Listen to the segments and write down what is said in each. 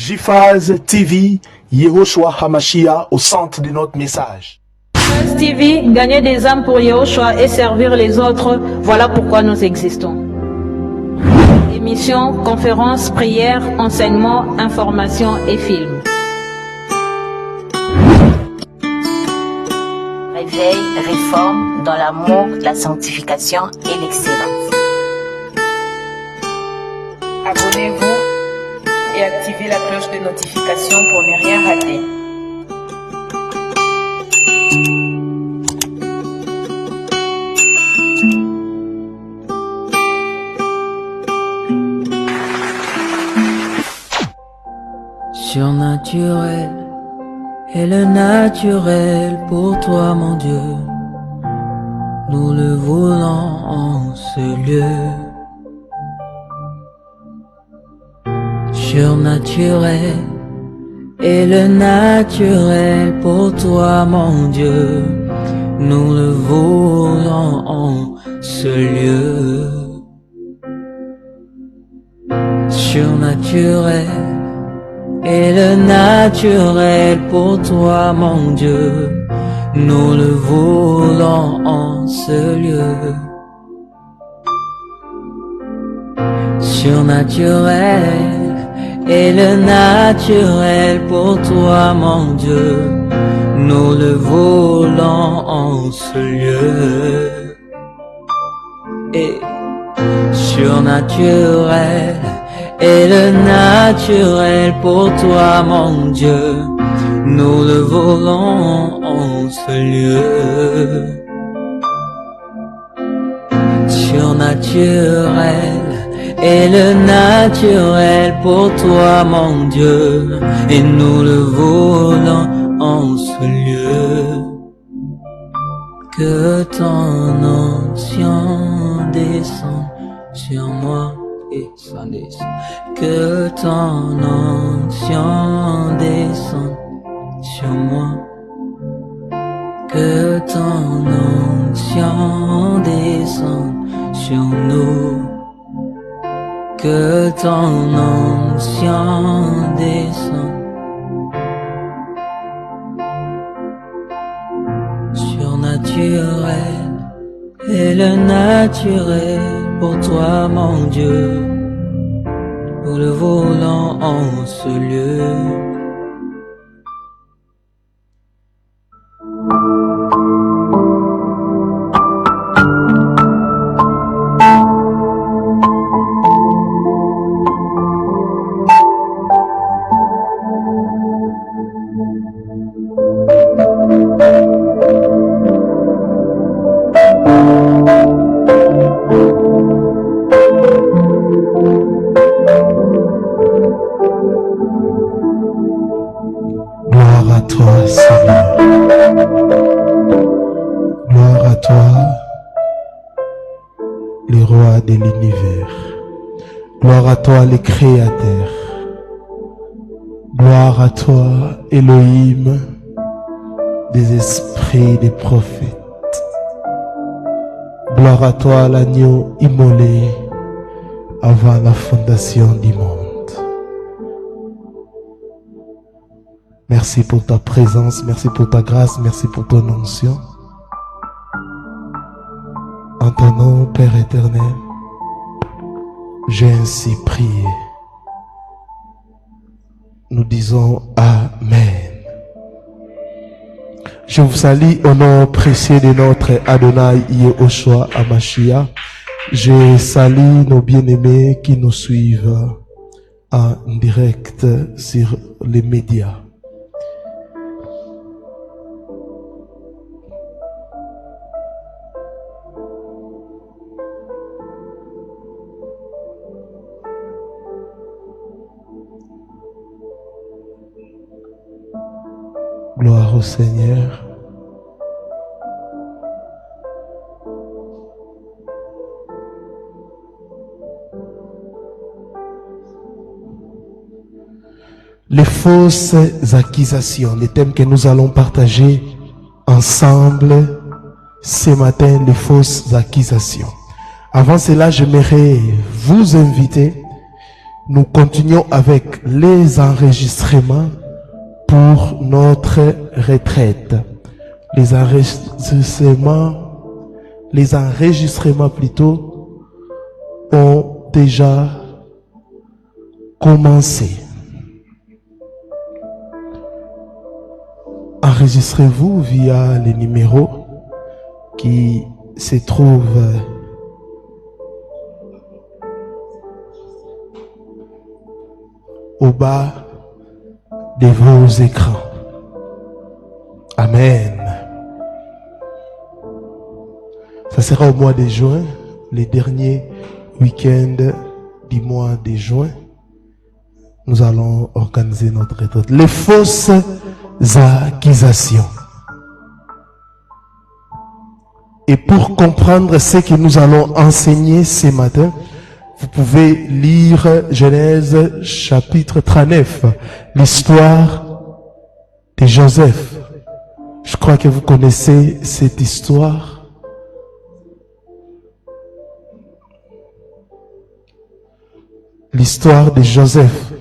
JFAZ TV, Yehoshua Hamashiach au centre de notre message. JFAZ TV, gagner des âmes pour Yehoshua et servir les autres, voilà pourquoi nous existons. Émissions, conférences, prières, enseignements, informations et films. Réveil, réforme dans l'amour, la sanctification et l'excellence. Abonnez-vous et activez la cloche de notification pour ne rien rater. Surnaturel est le naturel pour toi, mon Dieu. Nous le voulons en ce lieu. Surnaturel est le naturel pour toi, mon Dieu. Nous le voulons en ce lieu. Surnaturel est le naturel pour toi, mon Dieu. Nous le voulons en ce lieu. Surnaturel est le naturel pour toi, mon Dieu. Nous le voulons en ce lieu. Et surnaturel est le naturel pour toi, mon Dieu. Nous le voulons en ce lieu. Surnaturel est le naturel pour toi, mon Dieu. Et nous le voulons en ce lieu. Que ton onction descende sur moi. Et ça descend. Que ton onction descende sur moi. Que ton onction descende sur nous. Que ton onction descende. Surnaturel est le naturel pour toi, mon Dieu. Nous le voulons en ce lieu. Gloire à toi, Seigneur. Gloire à toi, le roi de l'univers. Gloire à toi, le créateur. Gloire à toi, Elohim, des esprits des prophètes. Gloire à toi, l'agneau immolé avant la fondation du monde. Merci pour ta présence, merci pour ta grâce, merci pour ton onction. En ton nom, Père éternel, j'ai ainsi prié. Nous disons Amen. Je vous salue au nom précieux de notre Adonai Yehoshua Hamashiach. Je salue nos bien-aimés qui nous suivent en direct sur les médias. Gloire au Seigneur. Les fausses accusations, les thèmes que nous allons partager ensemble ce matin, les fausses accusations. Avant cela, j'aimerais vous inviter Nous continuons avec les enregistrements pour notre retraite. Les enregistrements plutôt ont déjà commencé. Enregistrez-vous via les numéros qui se trouvent au bas de vos écrans. Amen. Ça sera au mois de juin, les derniers week-ends du mois de juin. Nous allons organiser notre retraite. Les fausses accusations. Et pour comprendre ce que nous allons enseigner ce matin, vous pouvez lire Genèse chapitre 39, l'histoire de Joseph. Je crois que vous connaissez cette histoire. L'histoire de Joseph.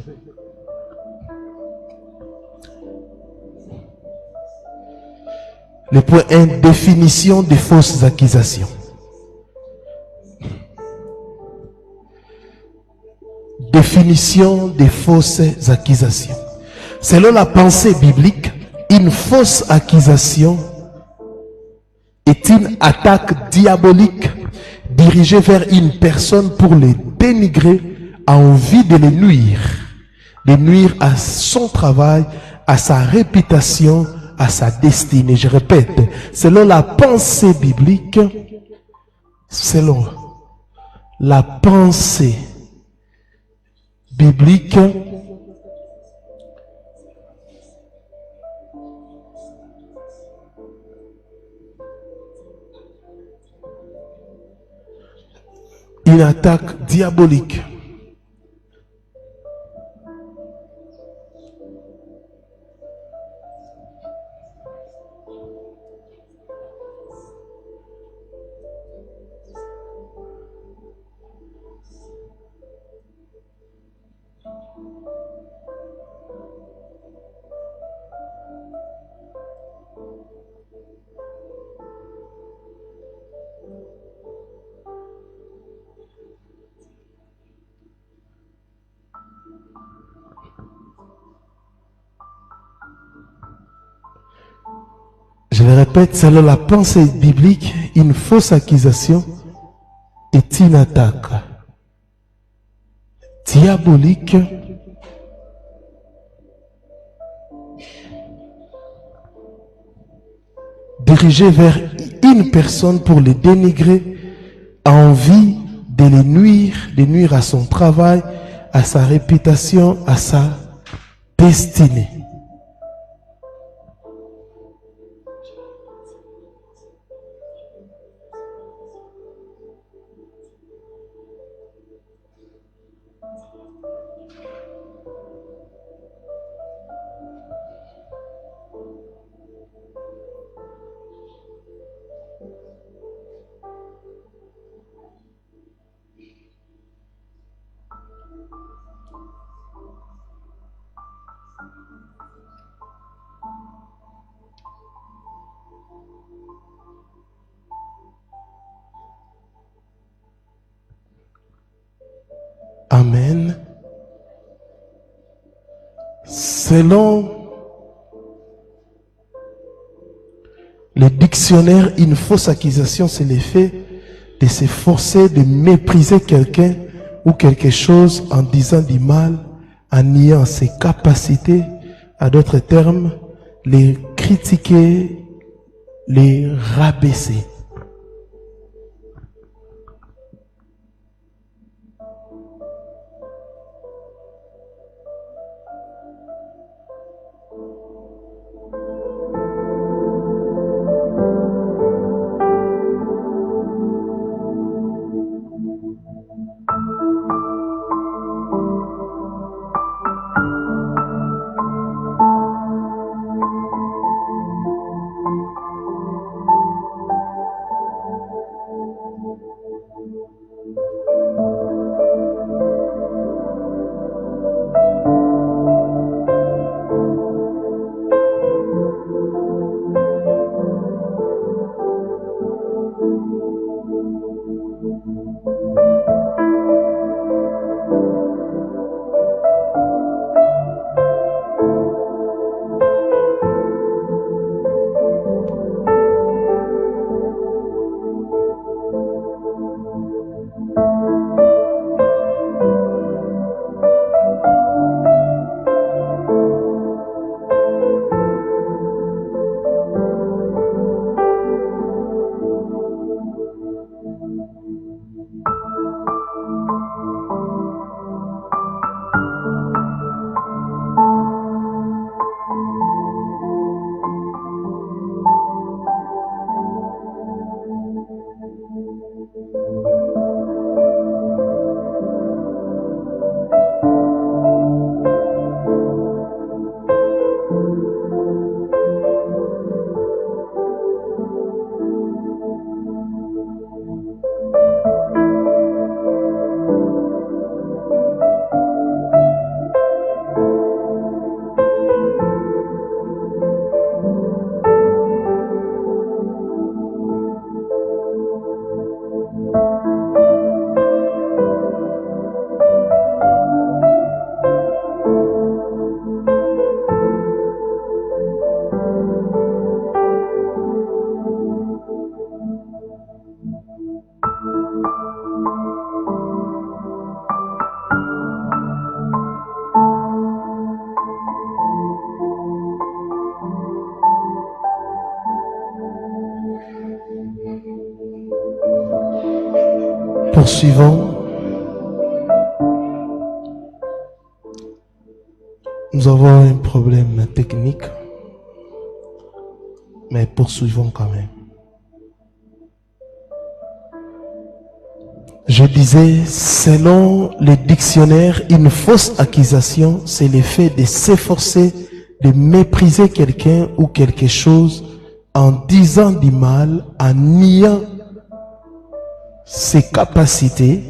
Le point 1, définition des fausses accusations. Définition des fausses accusations. Selon la pensée biblique, une fausse accusation est une attaque diabolique dirigée vers une personne pour le dénigrer en vue de le nuire à son travail, à sa réputation, à sa destinée. Je répète, selon la pensée biblique, selon la pensée biblique, une attaque diabolique. Je le répète, selon la pensée biblique, une fausse accusation est une attaque diabolique dirigée vers une personne pour le dénigrer en vue de le nuire à son travail, à sa réputation, à sa destinée. Amen. Selon le dictionnaire, une fausse accusation, c'est l'effet de se forcer de mépriser quelqu'un ou quelque chose en disant du mal, en niant ses capacités, à d'autres termes, les critiquer, les rabaisser. Poursuivons. Nous avons un problème technique, mais poursuivons quand même. Je disais, selon les dictionnaires, une fausse accusation, c'est le fait de s'efforcer de mépriser quelqu'un ou quelque chose en disant du mal, en niant ses capacités.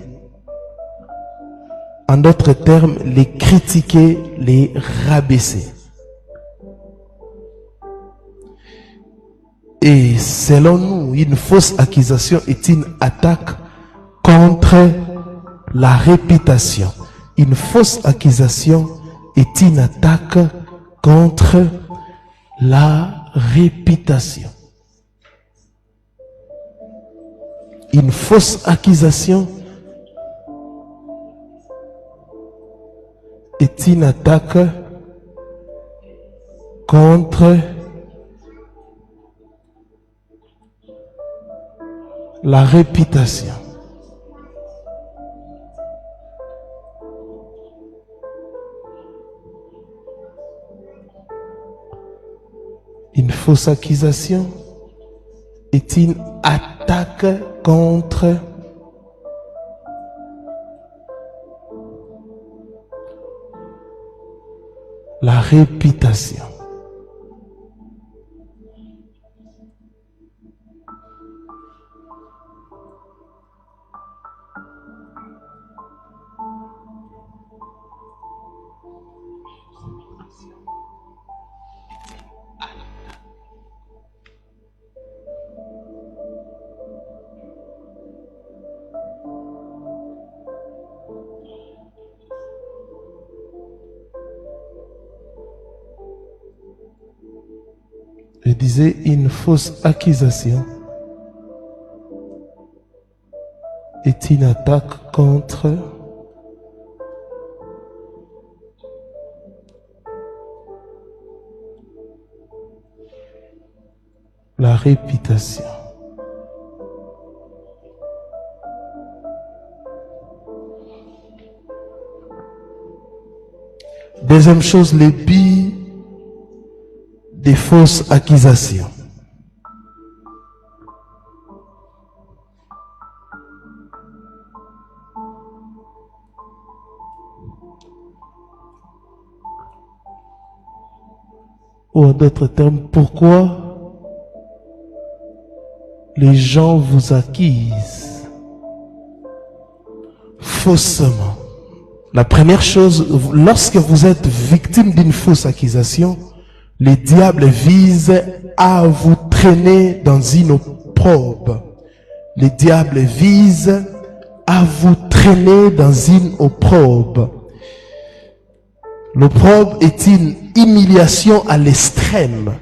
En d'autres termes, les critiquer, les rabaisser. Et selon nous, une fausse accusation est une attaque contre la réputation. Une fausse accusation est une attaque contre la réputation. Une fausse accusation est une attaque contre la réputation. Une fausse accusation est une attaque contre la réputation. Je disais, une fausse accusation est une attaque contre la réputation. Deuxième chose, les billes des fausses accusations. Ou en d'autres termes, pourquoi les gens vous accusent faussement? La première chose, lorsque vous êtes victime d'une fausse accusation, le diable vise à vous traîner dans une opprobre. Le diable vise à vous traîner dans une opprobre. L'opprobre est une humiliation à l'extrême,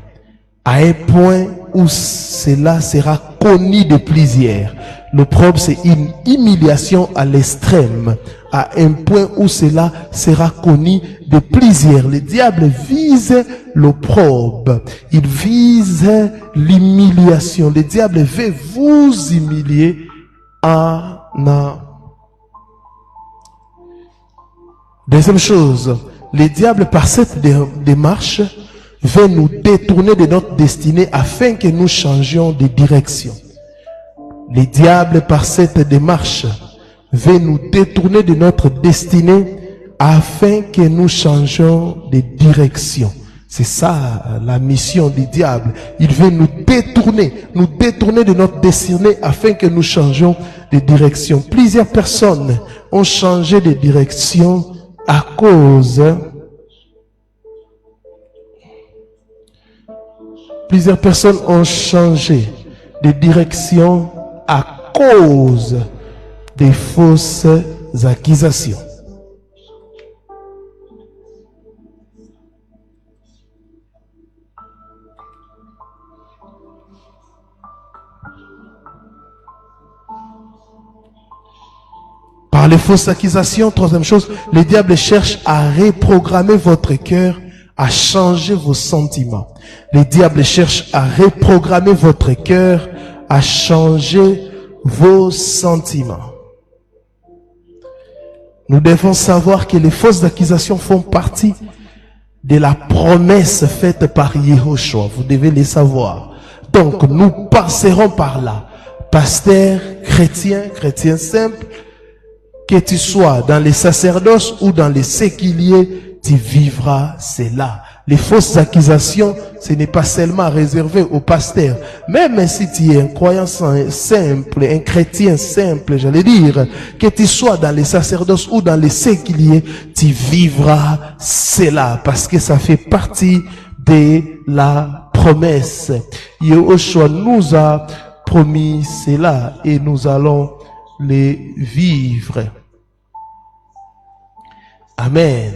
à un point où cela sera connu de plusieurs. L'opprobre, c'est une humiliation à l'extrême, à un point où cela sera connu de plusieurs. Le diable vise l'opprobre, il vise l'humiliation. Le diable veut vous humilier Deuxième chose, le diable par cette démarche veut nous détourner de notre destinée afin que nous changions de direction. Le diable par cette démarche veut nous détourner de notre destinée afin que nous changions de direction. C'est ça la mission du diable. Il veut nous détourner de notre destinée afin que nous changions de direction. Plusieurs personnes ont changé de direction à cause à cause des fausses accusations. Par les fausses accusations, troisième chose, le diable cherche à reprogrammer votre cœur, à changer vos sentiments. Le diable cherche à reprogrammer votre cœur, à changer vos sentiments. Nous devons savoir que les fausses accusations font partie de la promesse faite par Yehoshua. Vous devez les savoir. Donc, nous passerons par là. Pasteur, chrétien simple, que tu sois dans les sacerdoces ou dans les séculiers, tu vivras cela. Les fausses accusations, ce n'est pas seulement réservé aux pasteurs. Même si tu es un croyant simple, un chrétien simple, j'allais dire, que tu sois dans les sacerdoces ou dans les séculiers, tu vivras cela. Parce que ça fait partie de la promesse. Yehoshua nous a promis cela et nous allons les vivre. Amen.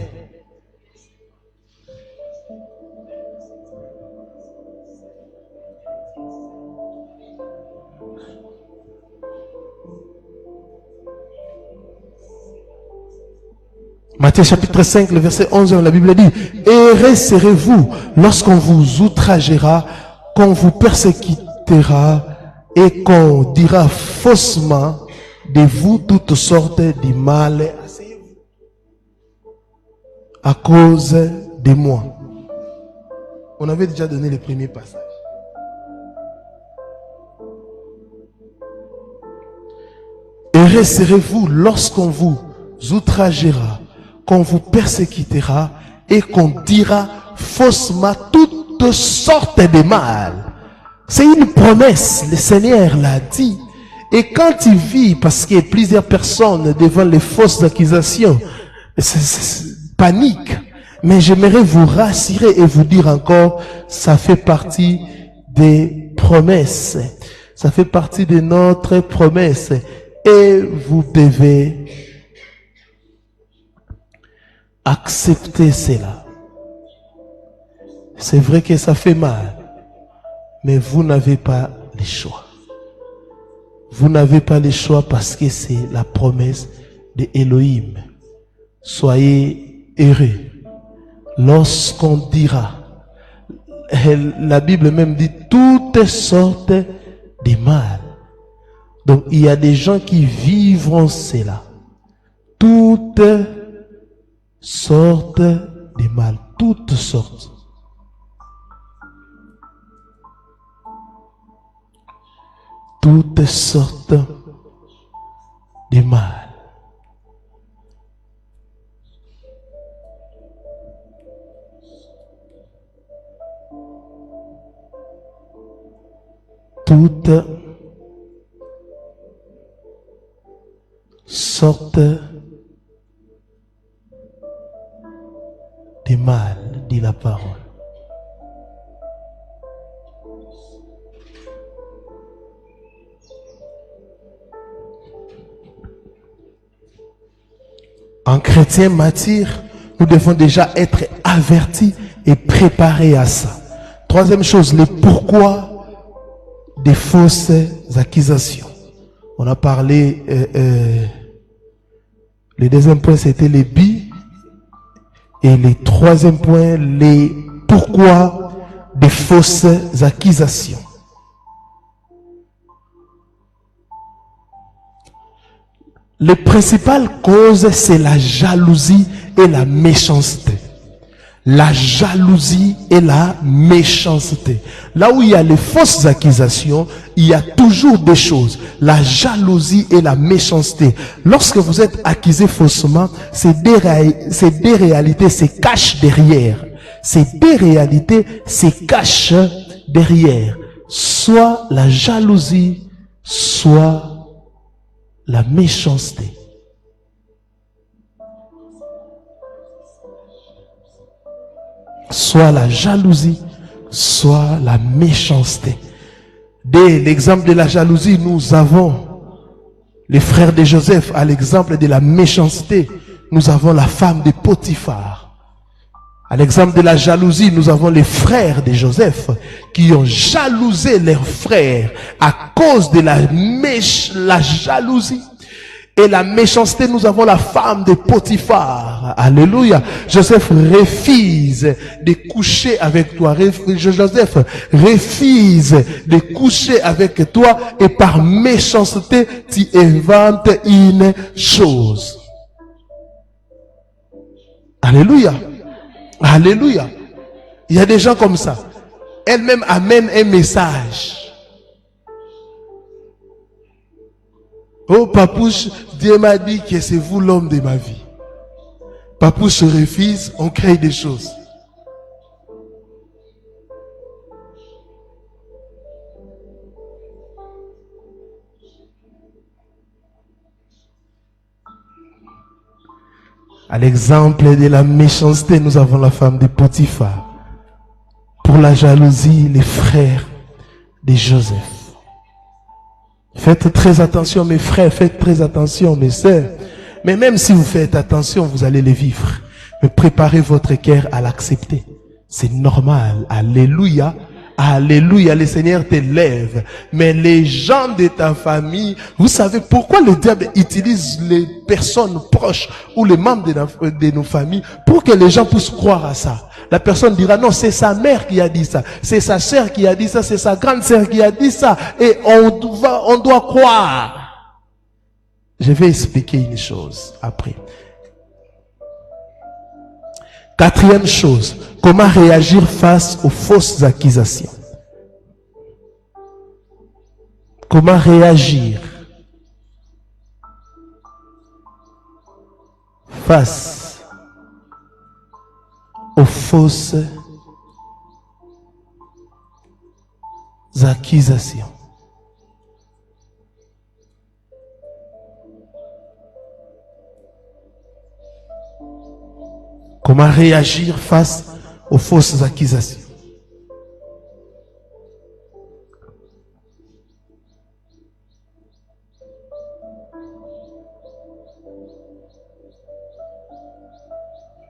Matthieu chapitre 5, le verset 11, la Bible dit, « Heureux serez-vous lorsqu'on vous outragera, qu'on vous persécutera et qu'on dira faussement de vous toutes sortes de mal à cause de moi. » On avait déjà donné le premier passage. Heureux serez-vous lorsqu'on vous outragera, qu'on vous persécutera et qu'on dira faussement toutes sortes de mal. C'est une promesse, le Seigneur l'a dit. Et quand tu vis, parce qu'il y a plusieurs personnes devant les fausses accusations, panique. Mais j'aimerais vous rassurer et vous dire encore, ça fait partie des promesses. Ça fait partie de notre promesse. Et vous devez accepter cela. C'est vrai que ça fait mal, mais vous n'avez pas le choix. Vous n'avez pas le choix parce que c'est la promesse de Elohim. Soyez heureux lorsqu'on dira, la Bible même dit toutes sortes de mal. Donc il y a des gens qui vivront cela. Toutes sortes de mal, toutes sortes. Toutes sortes de mal. Toutes sortes de mal, dit la parole. En chrétien mature, nous devons déjà être avertis et préparés à ça. Troisième chose, le pourquoi des fausses accusations. On a parlé, le deuxième point c'était les bi, et le troisième point, les pourquoi des fausses accusations. Les principales causes, c'est la jalousie et la méchanceté. La jalousie et la méchanceté. Là où il y a les fausses accusations, il y a toujours des choses. La jalousie et la méchanceté. Lorsque vous êtes accusé faussement, ces deux réalités se cachent derrière. Ces deux réalités se cachent derrière. Soit la jalousie, soit la méchanceté. Soit la jalousie, soit la méchanceté. Dès l'exemple de la jalousie, nous avons les frères de Joseph. À l'exemple de la méchanceté, nous avons la femme de Potiphar. À l'exemple de la jalousie, nous avons les frères de Joseph qui ont jalousé leurs frères à cause de la jalousie. Et la méchanceté, nous avons la femme de Potiphar. Alléluia. Joseph refuse de coucher avec toi. Joseph refuse de coucher avec toi et par méchanceté, tu inventes une chose. Alléluia. Alléluia. Il y a des gens comme ça. Elle-même amène un message. Oh, Papouche, Dieu m'a dit que c'est vous l'homme de ma vie. Papouche se refuse, on crée des choses. À l'exemple de la méchanceté, nous avons la femme de Potiphar. Pour la jalousie, les frères de Joseph. Faites très attention, mes frères, faites très attention, mes sœurs. Mais même si vous faites attention, vous allez les vivre. Mais préparez votre cœur à l'accepter. C'est normal. Alléluia. Alléluia, le Seigneur t'élève. Mais les gens de ta famille, vous savez pourquoi le diable utilise les personnes proches ou les membres de nos familles pour que les gens puissent croire à ça. La personne dira non, c'est sa mère qui a dit ça, c'est sa sœur qui a dit ça, c'est sa grande sœur qui a dit ça, et on doit croire. Je vais expliquer une chose après. Quatrième chose, comment réagir face aux fausses accusations? Comment réagir face aux fausses accusations? Comment réagir face aux fausses accusations?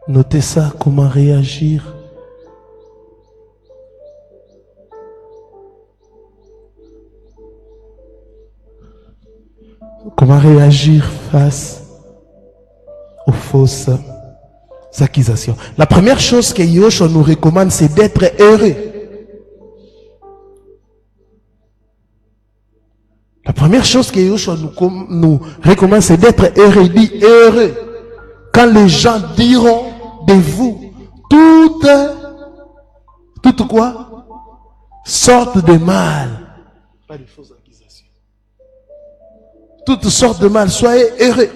Notez ça, comment réagir. Comment réagir face aux fausses accusations. La première chose que Yahushua nous recommande, c'est d'être heureux. La première chose que Yahushua nous recommande, c'est d'être heureux. Il dit heureux quand les gens diront de vous toute quoi? Sorte de mal. Pas de fausses accusations. Toutes sortes de mal. Soyez heureux.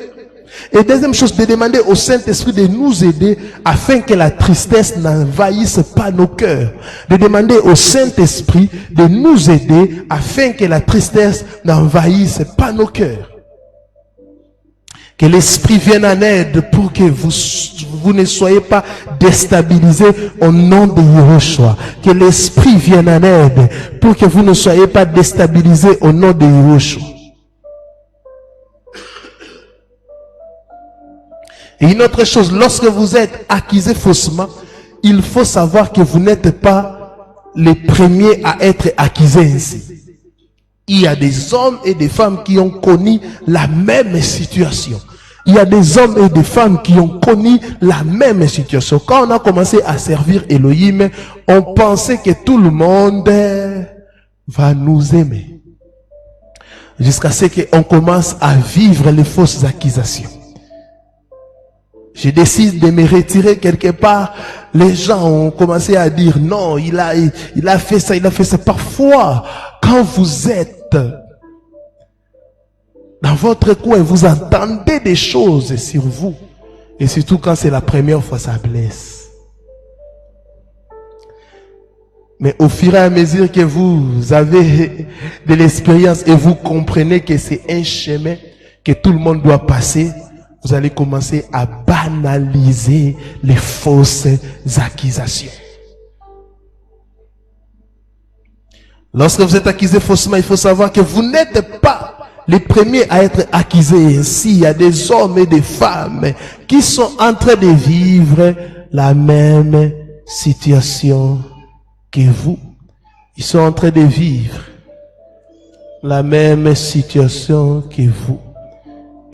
Et deuxième chose, de demander au Saint-Esprit de nous aider afin que la tristesse n'envahisse pas nos cœurs. De demander au Saint-Esprit de nous aider afin que la tristesse n'envahisse pas nos cœurs. Que l'Esprit vienne en aide pour que vous ne soyez pas déstabilisés au nom de Yahushua. Que l'Esprit vienne en aide pour que vous ne soyez pas déstabilisés au nom de Yahushua. Et une autre chose, lorsque vous êtes accusé faussement, il faut savoir que vous n'êtes pas les premiers à être accusés ainsi. Il y a des hommes et des femmes qui ont connu la même situation. Il y a des hommes et des femmes qui ont connu la même situation. Quand on a commencé à servir Elohim, on pensait que tout le monde va nous aimer. Jusqu'à ce qu'on commence à vivre les fausses accusations. Je décide de me retirer quelque part. Les gens ont commencé à dire non, il a fait ça, il a fait ça. Parfois, quand vous êtes dans votre coin, vous entendez des choses sur vous. Et surtout quand c'est la première fois, ça blesse. Mais au fur et à mesure que vous avez de l'expérience et vous comprenez que c'est un chemin que tout le monde doit passer, vous allez commencer à banaliser les fausses accusations. Lorsque vous êtes accusé faussement, il faut savoir que vous n'êtes pas les premiers à être accusés. Ainsi, il y a des hommes et des femmes qui sont en train de vivre la même situation que vous. Ils sont en train de vivre la même situation que vous.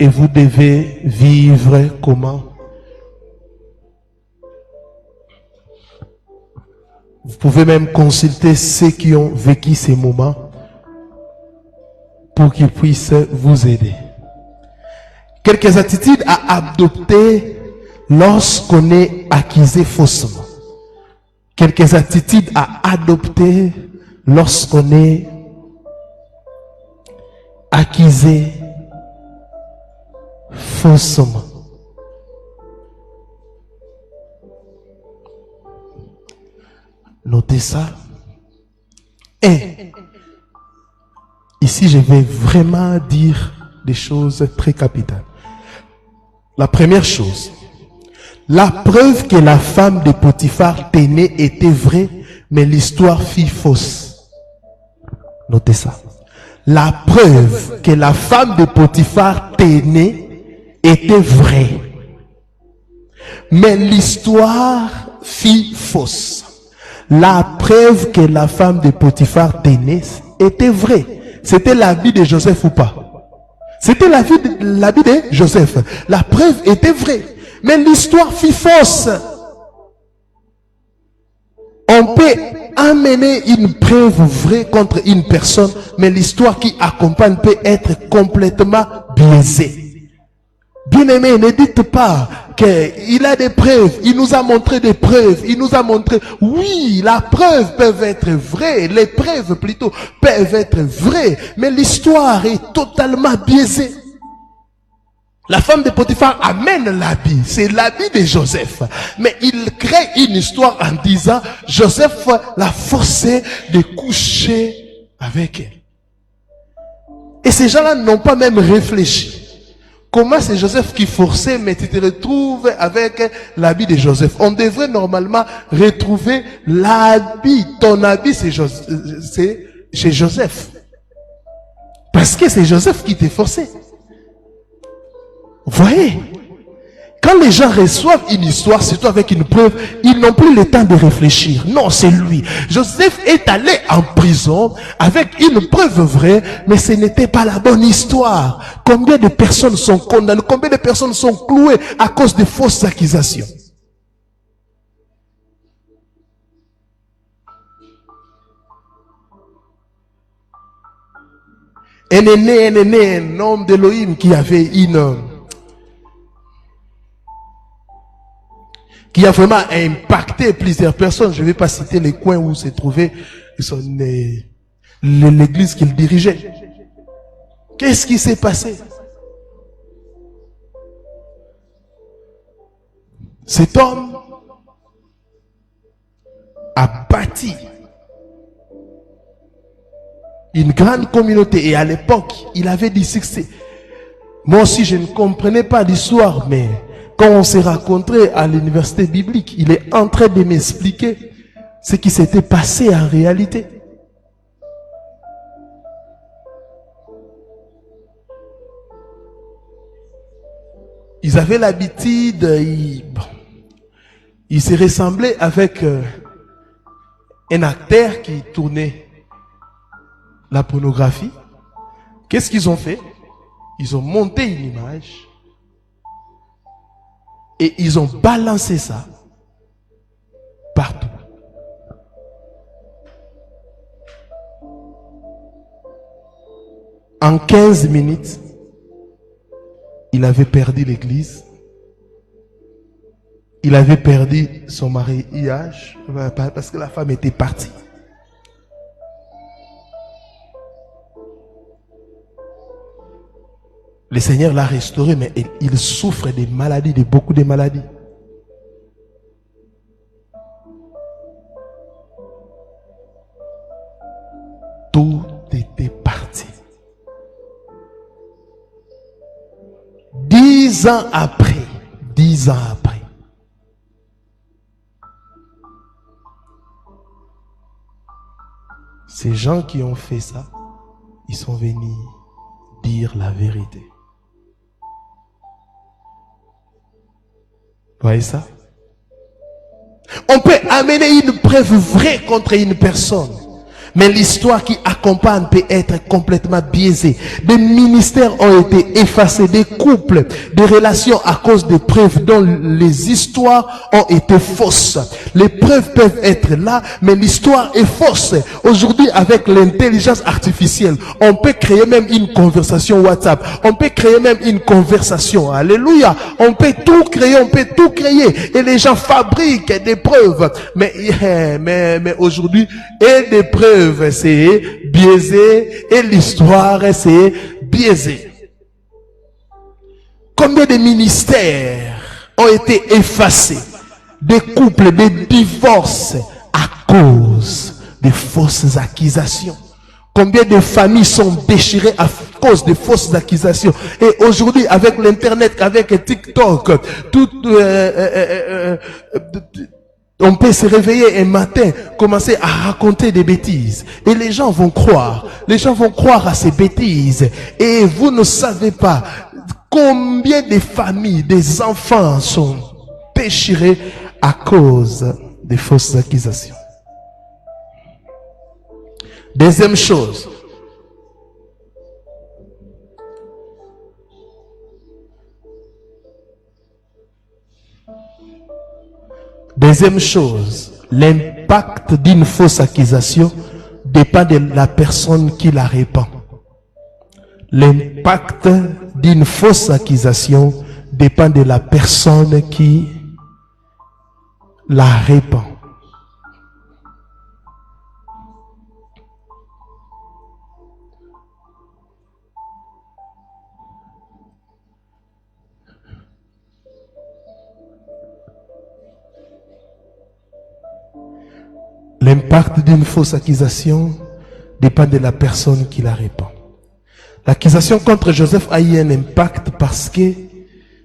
Et vous devez vivre comment? Vous pouvez même consulter ceux qui ont vécu ces moments pour qu'ils puissent vous aider. Quelques attitudes à adopter lorsqu'on est accusé faussement. Quelques attitudes à adopter lorsqu'on est accusé faussement. Notez ça. Et ici, je vais vraiment dire des choses très capitales. La première chose, la preuve que la femme de Potiphar tenait était vraie, mais l'histoire fut fausse. Notez ça. La preuve que la femme de Potiphar tenait était vraie, mais l'histoire fut fausse. La preuve que la femme de Potiphar tenait était vraie. C'était la vie de Joseph ou pas? C'était la vie de Joseph. La preuve était vraie, mais l'histoire fut fausse. On peut amener une preuve vraie contre une personne, mais l'histoire qui accompagne peut être complètement biaisée. Bien-aimé, ne dites pas qu'il a des preuves, il nous a montré des preuves, il nous a montré, oui, la preuve peut être vraie, les preuves plutôt peuvent être vraies, mais l'histoire est totalement biaisée. La femme de Potiphar amène l'habit, c'est l'habit de Joseph, mais il crée une histoire en disant, Joseph l'a forcé de coucher avec elle. Et ces gens-là n'ont pas même réfléchi. Comment c'est Joseph qui forçait, mais tu te retrouves avec l'habit de Joseph? On devrait normalement retrouver l'habit. Ton habit, c'est chez Joseph. Parce que c'est Joseph qui t'a forcé. Vous voyez? Quand les gens reçoivent une histoire, surtout avec une preuve, ils n'ont plus le temps de réfléchir. Non, c'est lui. Joseph est allé en prison avec une preuve vraie, mais ce n'était pas la bonne histoire. Combien de personnes sont condamnées? Combien de personnes sont clouées à cause de fausses accusations? Un homme d'Élohim qui avait qui a vraiment impacté plusieurs personnes. Je ne vais pas citer les coins où se trouvait l'église qu'il dirigeait. Qu'est-ce qui s'est passé? Cet homme a bâti une grande communauté et à l'époque, il avait du succès. Moi aussi, je ne comprenais pas l'histoire, mais quand on s'est rencontré à l'université biblique, il est en train de m'expliquer ce qui s'était passé en réalité. Ils avaient l'habitude, ils se ressemblaient avec un acteur qui tournait la pornographie. Qu'est-ce qu'ils ont fait? Ils ont monté une image et ils ont balancé ça partout. En 15 minutes, il avait perdu l'église. Il avait perdu son mariage parce que la femme était partie. Le Seigneur l'a restauré, mais il souffre des maladies, de beaucoup de maladies. Tout était parti. 10 ans après, ces gens qui ont fait ça, ils sont venus dire la vérité. Vous voyez ça? On peut amener une preuve vraie contre une personne, Mais l'histoire qui accompagne peut être complètement biaisée. Des ministères ont été effacés, des couples, des relations à cause des preuves dont les histoires ont été fausses. Les preuves peuvent être là, mais l'histoire est fausse. Aujourd'hui, avec l'intelligence artificielle, on peut créer même une conversation WhatsApp. On peut créer même une conversation. Alléluia. On peut tout créer, Et les gens fabriquent des preuves. Mais aujourd'hui, et des preuves, c'est biaisé, et l'histoire, c'est biaisé. Combien de ministères ont été effacés, des couples, des divorces à cause de fausses accusations? Combien de familles sont déchirées à cause de fausses accusations? Et aujourd'hui, avec l'internet, avec TikTok, on peut se réveiller un matin, commencer à raconter des bêtises. Et les gens vont croire. Les gens vont croire à ces bêtises. Et vous ne savez pas combien de familles, des enfants sont déchirés à cause des fausses accusations. Deuxième chose. Deuxième chose, l'impact d'une fausse accusation dépend de la personne qui la répand. L'impact d'une fausse accusation dépend de la personne qui la répand. L'impact d'une fausse accusation dépend de la personne qui la répand. L'accusation contre Joseph a eu un impact parce que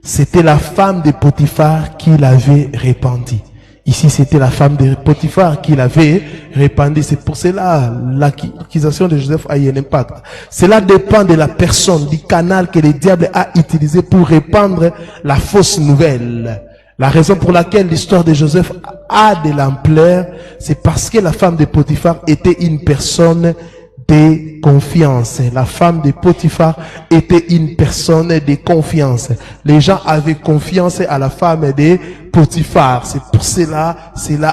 c'était la femme de Potiphar qui l'avait répandue. Ici, c'était la femme de Potiphar qui l'avait répandue. C'est pour cela l'accusation de Joseph a eu un impact. Cela dépend de la personne, du canal que le diable a utilisé pour répandre la fausse nouvelle. La raison pour laquelle l'histoire de Joseph a de l'ampleur, c'est parce que la femme de Potiphar était une personne de confiance. La femme de Potiphar était une personne de confiance. Les gens avaient confiance à la femme de Potiphar. C'est pour cela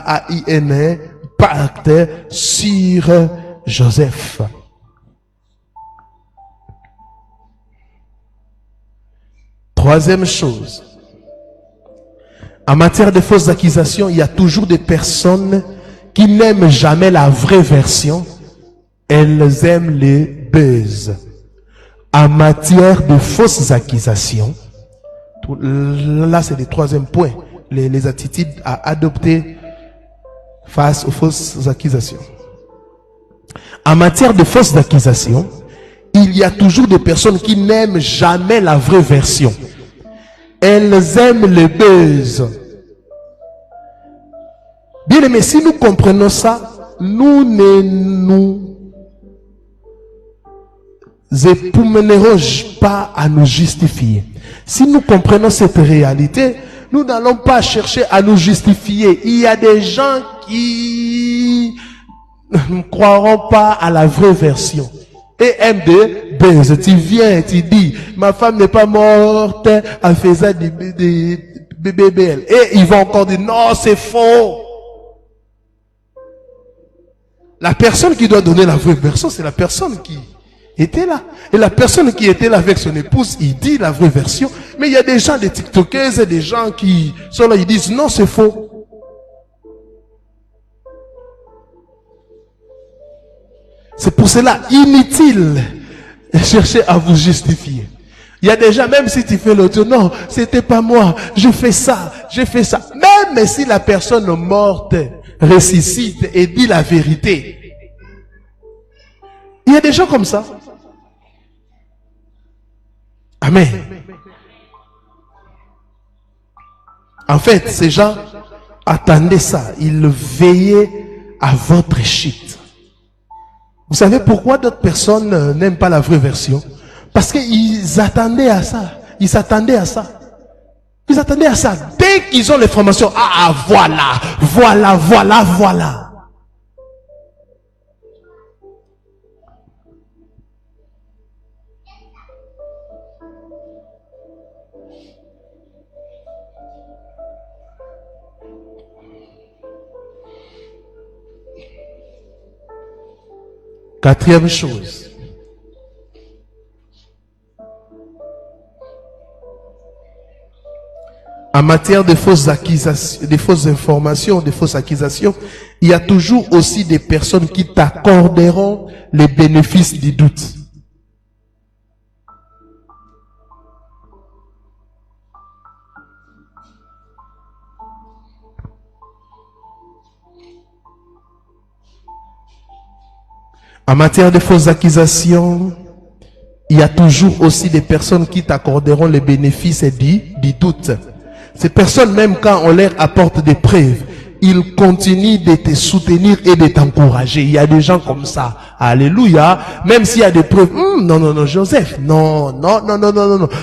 a eu un impact sur Joseph. Troisième chose. En matière de fausses accusations, il y a toujours des personnes qui n'aiment jamais la vraie version. Elles aiment les buzz. En matière de fausses accusations, là c'est le troisième point, les attitudes à adopter face aux fausses accusations. En matière de fausses accusations, il y a toujours des personnes qui n'aiment jamais la vraie version. Elles aiment le buzz. Bien aimé, si nous comprenons ça, nous ne nous époumonerons pas à nous justifier. Si nous comprenons cette réalité, nous n'allons pas chercher à nous justifier. Il y a des gens qui ne croiront pas à la vraie version et aiment des buzz. Tu viens, tu dis, ma femme n'est pas morte, elle faisait des BBL. Et ils vont encore dire, non, c'est faux. La personne qui doit donner la vraie version, c'est la personne qui était là. Et la personne qui était là avec son épouse, il dit la vraie version. Mais il y a des gens, des TikTokers, des gens qui sont là, ils disent, non, c'est faux. C'est pour cela inutile de chercher à vous justifier. Il y a des gens, même si tu fais l'autre, non, c'était pas moi, je fais ça, j'ai fait ça. Même si la personne morte ressuscite et dit la vérité. Il y a des gens comme ça. Amen. En fait, ces gens attendaient ça. Ils veillaient à votre chute. Vous savez pourquoi d'autres personnes n'aiment pas la vraie version? Parce qu'ils attendaient à ça. Ils s'attendaient à ça. Ils attendaient à ça. Dès qu'ils ont l'information, voilà. Quatrième chose. En matière de fausses accusations, de fausses informations, de fausses accusations, il y a toujours aussi des personnes qui t'accorderont les bénéfices du doute. En matière de fausses accusations, il y a toujours aussi des personnes qui t'accorderont les bénéfices du doute. Ces personnes, même quand on leur apporte des preuves, ils continuent de te soutenir et de t'encourager. Il y a des gens comme ça. Alléluia. Même s'il y a des preuves. Non, Joseph. Non.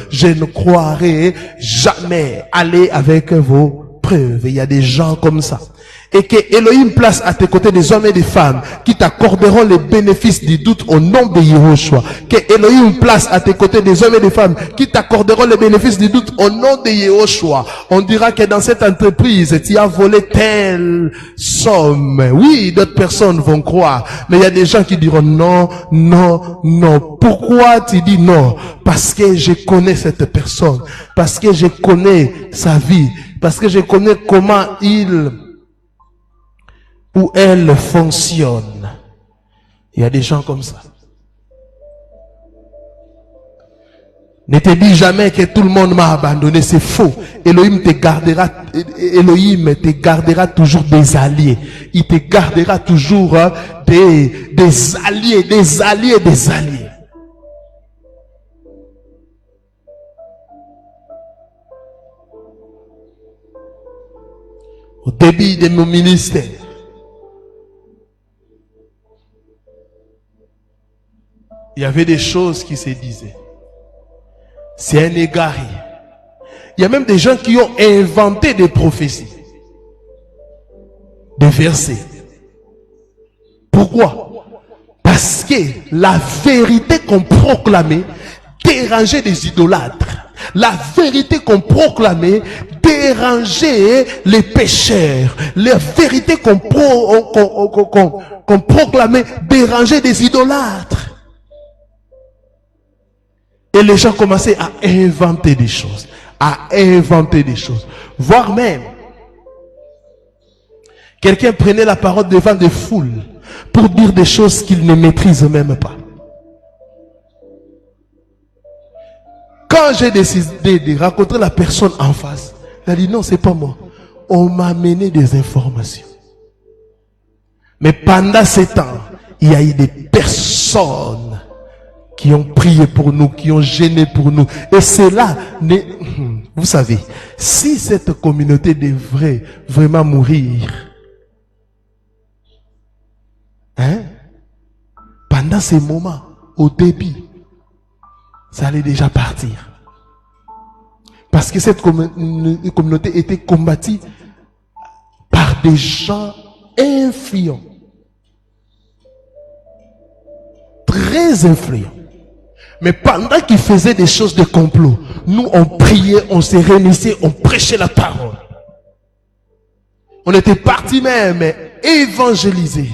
Je ne croirai jamais aller avec vos preuves. Il y a des gens comme ça. Et que Elohim place à tes côtés des hommes et des femmes qui t'accorderont les bénéfices du doute au nom de Yehoshua. Que Elohim place à tes côtés des hommes et des femmes qui t'accorderont les bénéfices du doute au nom de Yehoshua. On dira que dans cette entreprise, tu as volé telle somme. Oui, d'autres personnes vont croire. Mais il y a des gens qui diront non. Pourquoi tu dis non? Parce que je connais cette personne. Parce que je connais sa vie. Parce que je connais comment il ou elle fonctionne. Il y a des gens comme ça. Ne te dis jamais que tout le monde m'a abandonné, c'est faux. Elohim te gardera toujours des alliés. Il te gardera toujours des alliés. Au début de mon ministère, il y avait des choses qui se disaient. C'est un égaré. Il y a même des gens qui ont inventé des prophéties, des versets. Pourquoi? Parce que la vérité qu'on proclamait dérangeait les idolâtres. La vérité qu'on proclamait dérangeait les pécheurs. La vérité qu'on proclamait dérangeait des idolâtres. Et les gens commençaient à inventer des choses. Voire même, quelqu'un prenait la parole devant des foules pour dire des choses qu'il ne maîtrise même pas. Quand j'ai décidé de rencontrer la personne en face, il a dit non, c'est pas moi. On m'a amené des informations. Mais pendant ce temps, il y a eu des personnes qui ont prié pour nous, qui ont gêné pour nous. Et cela, vous savez, si cette communauté devrait vraiment mourir, pendant ces moments, au début, ça allait déjà partir. Parce que cette communauté était combattue par des gens influents. Très influents. Mais pendant qu'ils faisaient des choses de complot, nous on priait, on se réunissait, on prêchait la parole. On était partis même évangéliser.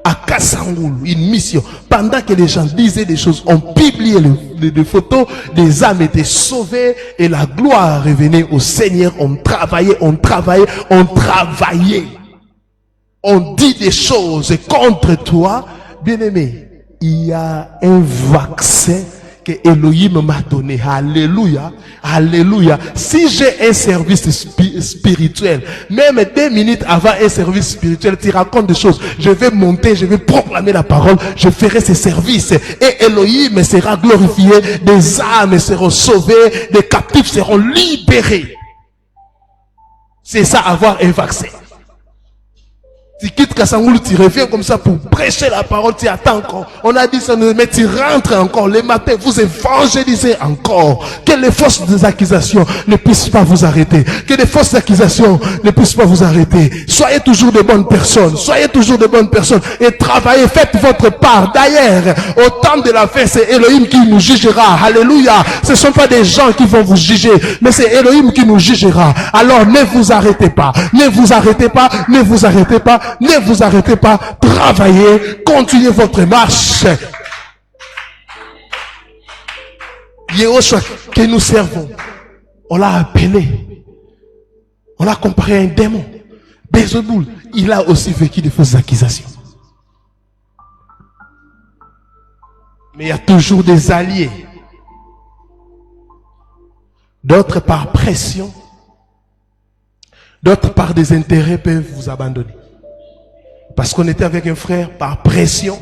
À Kassangoul, une mission. Pendant que les gens disaient des choses, on publiait des photos, des âmes étaient sauvées et la gloire revenait au Seigneur. On travaillait. On dit des choses contre toi. Bien-aimé, il y a un vaccin que Elohim m'a donné. Alléluia. Alléluia. Si j'ai un service spirituel, même 2 minutes avant un service spirituel, tu racontes des choses. Je vais monter, je vais proclamer la parole, je ferai ces services. Et Elohim sera glorifié, des âmes seront sauvées, des captifs seront libérés. C'est ça, avoir un vaccin. Tu quittes Kassangoul, tu reviens comme ça pour prêcher la parole, tu attends encore. On a dit ça, mais tu rentres encore les matins, vous évangélisez encore. Que les fausses accusations ne puissent pas vous arrêter. Que les fausses accusations ne puissent pas vous arrêter. Soyez toujours de bonnes personnes. Et travaillez, faites votre part. D'ailleurs, au temps de la fin, c'est Elohim qui nous jugera. Alléluia. Ce ne sont pas des gens qui vont vous juger, mais c'est Elohim qui nous jugera. Alors ne vous arrêtez pas. ne vous arrêtez pas, travaillez, continuez votre marche. Yehoshua que nous servons, on l'a appelé, on l'a comparé à un démon. Bézeboul, il a aussi vécu de fausses accusations. Mais il y a toujours des alliés. D'autres par pression, d'autres par des intérêts peuvent vous abandonner. Parce qu'on était avec un frère par pression.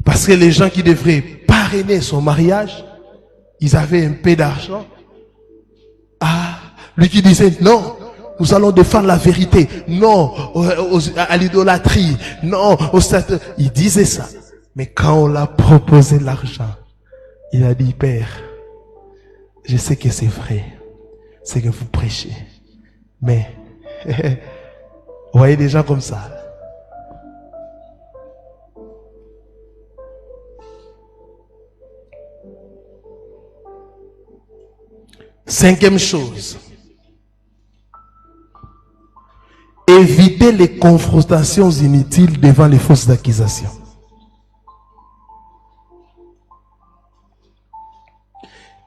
Parce que les gens qui devraient parrainer son mariage, ils avaient un peu d'argent. Ah, lui qui disait non, nous allons défendre la vérité. Non, à l'idolâtrie. Non, au statut. Il disait ça. Mais quand on l'a proposé l'argent, il a dit, Père, je sais que c'est vrai, c'est que vous prêchez. Mais, vous voyez des gens comme ça. Cinquième chose. Évitez les confrontations inutiles devant les fausses accusations.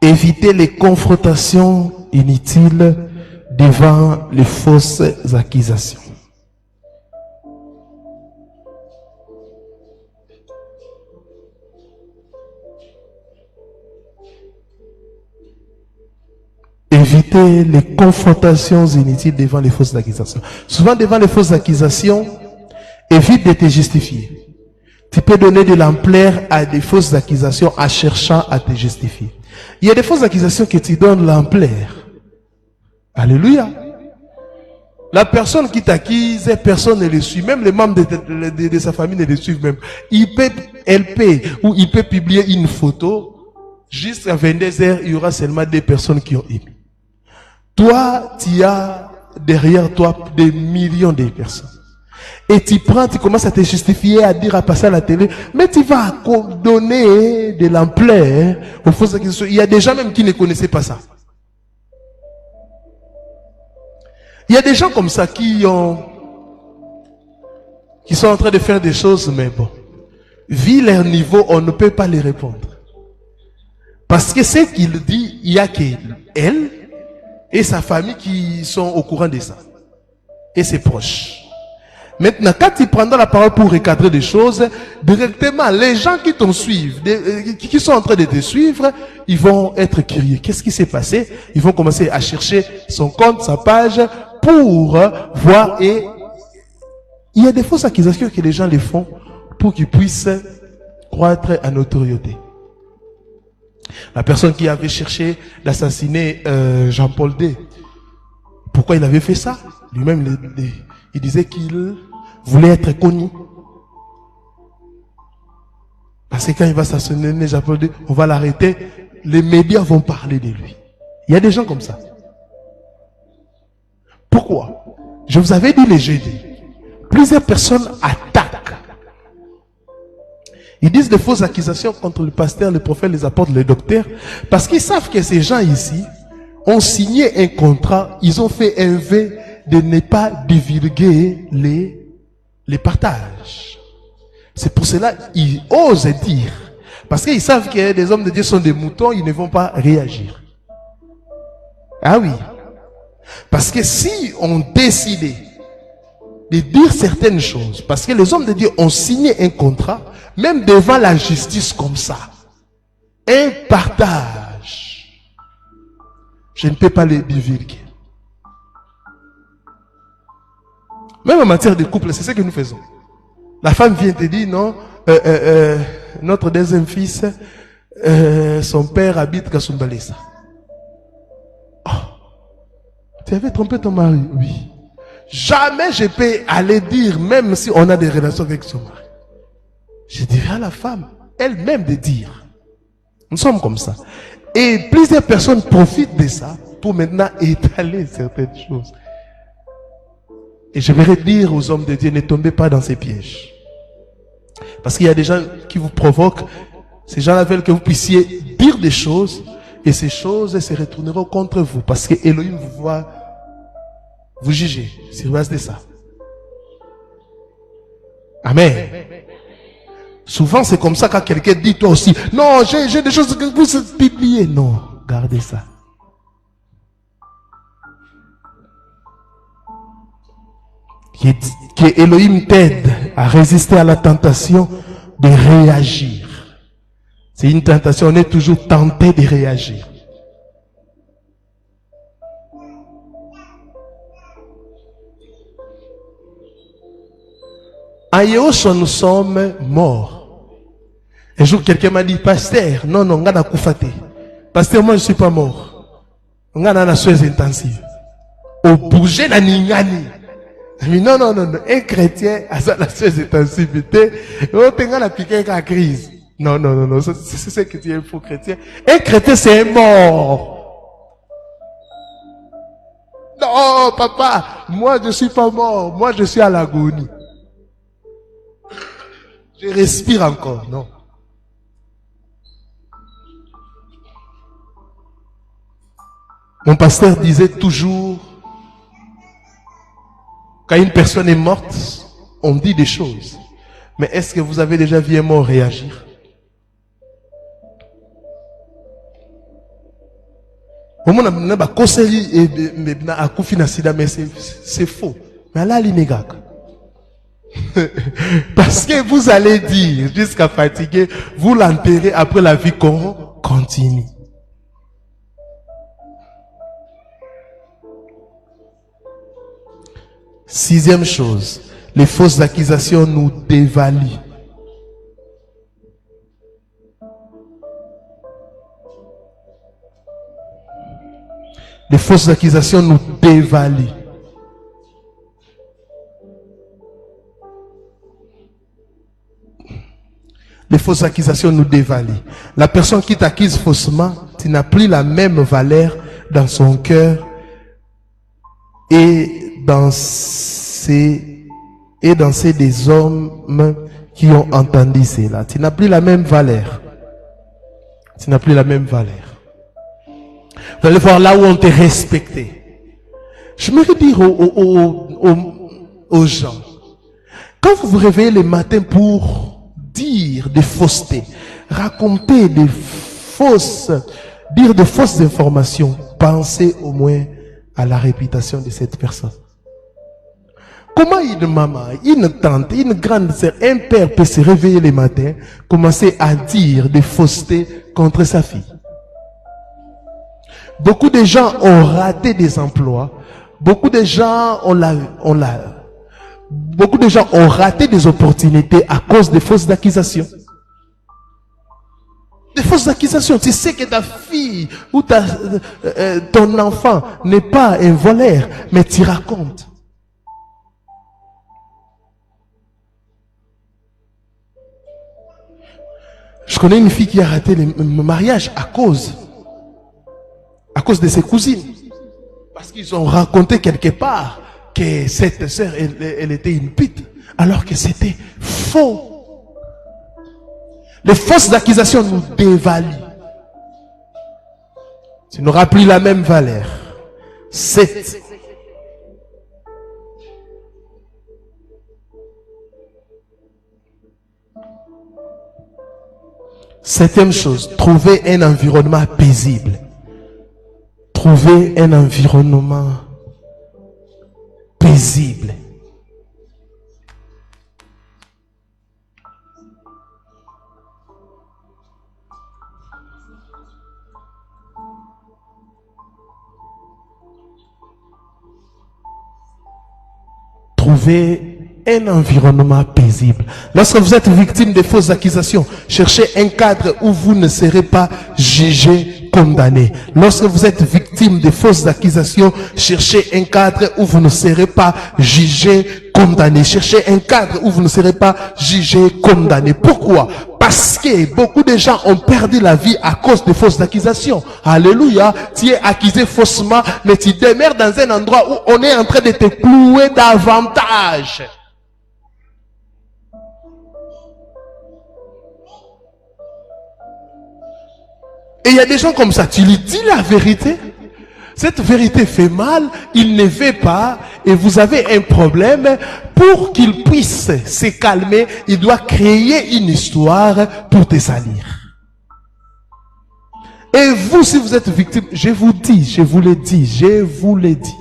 Évitez les confrontations inutiles devant les fausses accusations. Évitez les confrontations inutiles devant les fausses accusations. Souvent devant les fausses accusations, évite de te justifier. Tu peux donner de l'ampleur à des fausses accusations en cherchant à te justifier. Il y a des fausses accusations que tu donnes l'ampleur. Alléluia. La personne qui t'accuse, personne ne le suit. Même les membres de sa famille ne le suivent même. Elle peut, ou il peut publier une photo. Jusqu'à 22 heures, il y aura seulement des personnes qui ont aimé. Toi, tu as derrière toi des millions de personnes. Et tu prends, tu commences à te justifier, à dire, à passer à la télé, mais tu vas donner de l'ampleur aux fausses accusations. Il y a des gens même qui ne connaissaient pas ça. Il y a des gens comme ça qui sont en train de faire des choses, mais bon, vu leur niveau, on ne peut pas les répondre. Parce que ce qu'il dit, il y a qu'elle et sa famille qui sont au courant de ça. Et ses proches. Maintenant, quand tu prendras la parole pour recadrer des choses, directement, les gens qui t'en suivent, qui sont en train de te suivre, ils vont être curieux. Qu'est-ce qui s'est passé? Ils vont commencer à chercher son compte, sa page, pour voir. Et il y a des fausses accusations que les gens les font pour qu'ils puissent croître en notoriété. La personne qui avait cherché d'assassiner Jean-Paul II, pourquoi il avait fait ça? Lui-même, il disait qu'il voulait être connu. Parce que quand il va assassiner Jean-Paul II, on va l'arrêter, les médias vont parler de lui. Il y a des gens comme ça. Pourquoi? Je vous avais dit les jeudis, plusieurs personnes attaquent. Ils disent des fausses accusations contre le pasteur, le prophète, les apôtres, les docteurs, parce qu'ils savent que ces gens ici ont signé un contrat, ils ont fait un vœu de ne pas divulguer les partages. C'est pour cela qu'ils osent dire, parce qu'ils savent que les hommes de Dieu sont des moutons, ils ne vont pas réagir. Ah oui. Parce que si on décidait de dire certaines choses, parce que les hommes de Dieu ont signé un contrat, même devant la justice comme ça, un partage, je ne peux pas les divulguer. Même en matière de couple, c'est ce que nous faisons. La femme vient te dire, non, notre deuxième fils, son père habite Kasumbalesa. Oh, tu avais trompé ton mari? Oui. Jamais je peux aller dire, même si on a des relations avec son mari. Je dirais à la femme, elle-même de dire. Nous sommes comme ça. Et plusieurs personnes profitent de ça pour maintenant étaler certaines choses. Et je voudrais dire aux hommes de Dieu, ne tombez pas dans ces pièges. Parce qu'il y a des gens qui vous provoquent. Ces gens-là veulent que vous puissiez dire des choses. Et ces choses se retourneront contre vous. Parce que Elohim vous voit Vous jugez sur base de ça. Amen. Souvent, c'est comme ça quand quelqu'un dit toi aussi, non, j'ai des choses que vous publiez. Non, gardez ça. Que Elohim t'aide à résister à la tentation de réagir. C'est une tentation, on est toujours tenté de réagir. À Yehoshua, nous sommes morts. Un jour, quelqu'un m'a dit, pasteur, non, on a koufate. Pasteur, moi, je ne suis pas mort. On a la soins intensive. Au bouger la ningani. Non, un chrétien a la soins intensive. On a la piqué la crise. Non, c'est ce que tu es un faux chrétien. Un chrétien, c'est un mort. Non, papa, moi, je ne suis pas mort. Moi, je suis à l'agonie. Je respire encore, non. Mon pasteur disait toujours, quand une personne est morte, on dit des choses. Mais est-ce que vous avez déjà vu un mort réagir? C'est faux. Mais là, l'inégale. Parce que vous allez dire, jusqu'à fatiguer, vous l'enterrez après la vie continue. Sixième chose, les fausses accusations nous dévaluent. Les fausses accusations nous dévaluent. Les fausses accusations nous dévaluent. La personne qui t'accuse faussement, tu n'as plus la même valeur dans son cœur et dans ces des hommes qui ont entendu cela. Tu n'as plus la même valeur. Tu n'as plus la même valeur. Vous allez voir là où on t'a respecté. Je me dire aux gens, quand vous vous réveillez le matin pour dire des faussetés, raconter des fausses, dire de fausses informations, pensez au moins à la réputation de cette personne. Comment une maman, une tante, une grande sœur, un père peut se réveiller le matin, commencer à dire des faussetés contre sa fille? Beaucoup de gens ont raté des emplois, beaucoup de gens beaucoup de gens ont raté des opportunités à cause des fausses accusations. Des fausses accusations. Tu sais que ta fille ou ton enfant n'est pas un voleur, mais tu racontes. Je connais une fille qui a raté le mariage à cause de ses cousines. Parce qu'ils ont raconté quelque part que cette sœur, elle était une pute, alors que c'était faux. Les fausses accusations nous dévaluent. Tu n'auras plus la même valeur. 7. Septième chose, trouver un environnement paisible. Trouver un environnement paisible. Trouver un environnement paisible. Lorsque vous êtes victime de fausses accusations, cherchez un cadre où vous ne serez pas jugé, condamné. Lorsque vous êtes victime de fausses accusations, cherchez un cadre où vous ne serez pas jugé, condamné. Cherchez un cadre où vous ne serez pas jugé, condamné. Pourquoi? Parce que beaucoup de gens ont perdu la vie à cause de fausses accusations. Alléluia. Tu es accusé faussement, mais tu demeures dans un endroit où on est en train de te clouer davantage. Et il y a des gens comme ça, tu lui dis la vérité. Cette vérité fait mal, il ne veut pas, et vous avez un problème. Pour qu'il puisse se calmer, il doit créer une histoire pour te salir. Et vous, si vous êtes victime, je vous dis, je vous l'ai dit, je vous l'ai dit.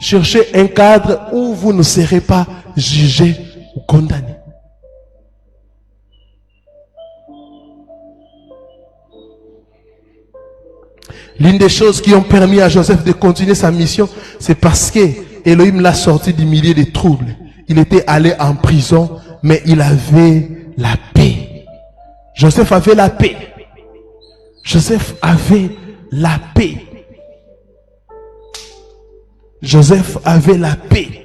Cherchez un cadre où vous ne serez pas jugé ou condamné. L'une des choses qui ont permis à Joseph de continuer sa mission, c'est parce que Elohim l'a sorti du milieu des troubles. Il était allé en prison, mais il avait la paix. Joseph avait la paix. Joseph avait la paix. Joseph avait la paix.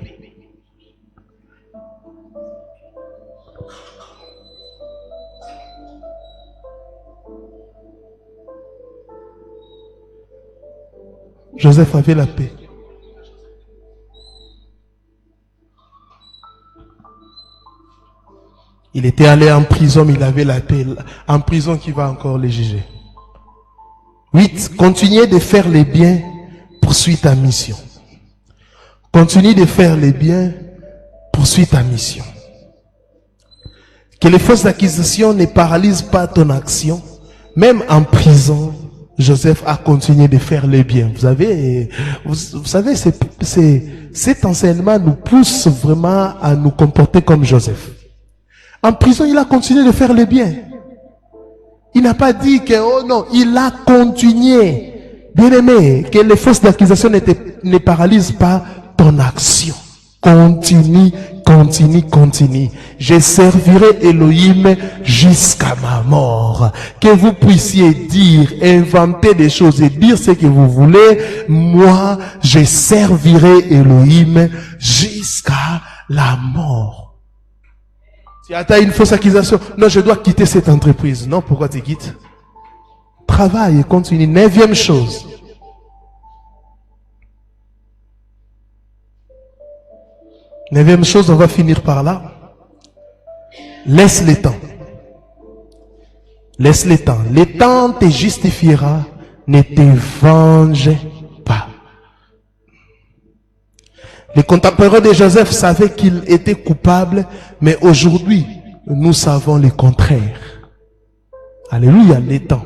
Joseph avait la paix. Il était allé en prison, mais il avait la paix. En prison, qui va encore les juger. 8. Continuez de faire les biens, poursuis ta mission. Continue de faire les biens, poursuis ta mission. Que les fausses accusations ne paralysent pas ton action. Même en prison, Joseph a continué de faire les biens. Vous savez, cet enseignement nous pousse vraiment à nous comporter comme Joseph. En prison, il a continué de faire les biens. Il n'a pas dit que, oh non, il a continué. Bien aimé, que les fausses accusations ne paralysent pas ton action. Continue, continue, continue. Je servirai Elohim jusqu'à ma mort. Que vous puissiez dire, inventer des choses et dire ce que vous voulez. Moi, je servirai Elohim jusqu'à la mort. Si tu as une fausse accusation, non, je dois quitter cette entreprise. Non, pourquoi tu quittes? Travaille et continue. 9e chose. Neuvième chose, on va finir par là. Laisse le temps. Laisse le temps. Le temps te justifiera. Ne te venge pas. Les contemporains de Joseph savaient qu'il était coupable, mais aujourd'hui, nous savons le contraire. Alléluia, le temps.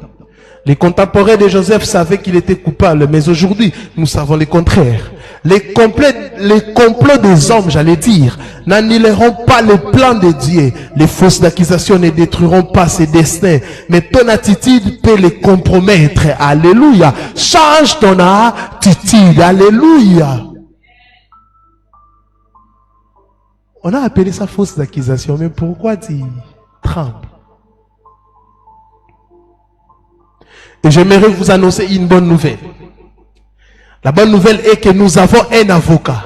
Les contemporains de Joseph savaient qu'il était coupable, mais aujourd'hui, nous savons le contraire. Les complots des hommes, j'allais dire, n'annuleront pas le plan de Dieu. Les fausses accusations ne détruiront pas ses destins. Mais ton attitude peut les compromettre. Alléluia. Change ton attitude. Alléluia. On a appelé ça fausse accusation. Mais pourquoi tu trembles? Et j'aimerais vous annoncer une bonne nouvelle. La bonne nouvelle est que nous avons un avocat.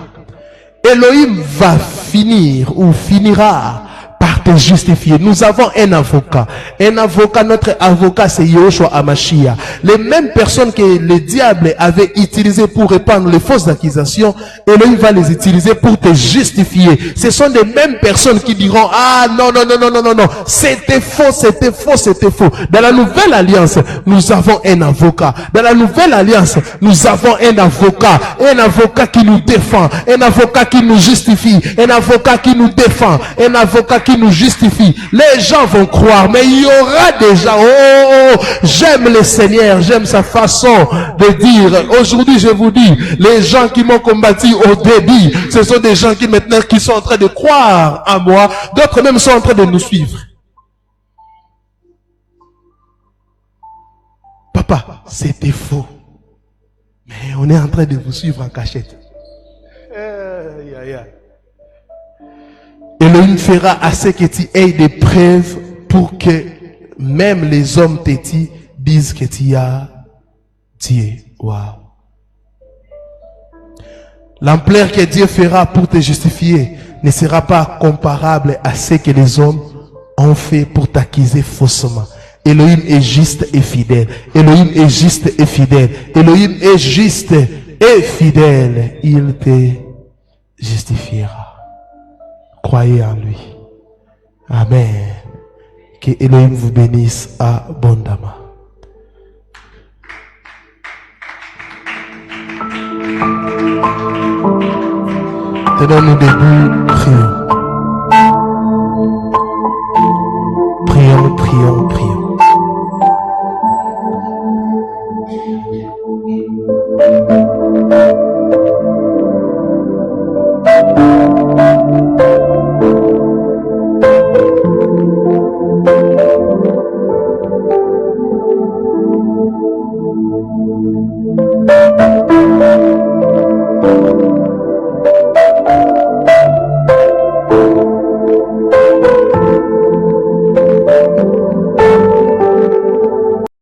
Elohim va finir ou finira par te justifier. Nous avons un avocat. Un avocat, notre avocat, c'est Yahushua HaMashiach. Les mêmes personnes que le diable avait utilisées pour répandre les fausses accusations, Elohim va les utiliser pour te justifier. Ce sont les mêmes personnes qui diront, ah non, non, non, non, non, non, non, c'était faux, c'était faux, c'était faux. Dans la nouvelle alliance, nous avons un avocat. Dans la nouvelle alliance, nous avons un avocat qui nous défend, un avocat qui nous justifie, un avocat qui nous défend, un avocat qui nous justifie. Les gens vont croire, mais il y aura des gens, j'aime le Seigneur, j'aime sa façon de dire. Aujourd'hui, je vous dis, les gens qui m'ont combattu au début, ce sont des gens qui maintenant qui sont en train de croire en moi, d'autres même sont en train de nous suivre. Papa, c'était faux. Mais on est en train de vous suivre en cachette. Elohim fera assez que tu aies des preuves pour que même les hommes têtus disent que tu as Dieu. Wow. L'ampleur que Dieu fera pour te justifier ne sera pas comparable à ce que les hommes ont fait pour t'accuser faussement. Elohim est juste et fidèle. Elohim est juste et fidèle. Elohim est juste et fidèle. Il te justifiera. Croyez en lui. Amen. Que Elohim vous bénisse abondamment. Tenons-nous debout, prions. Prions, prions, prions.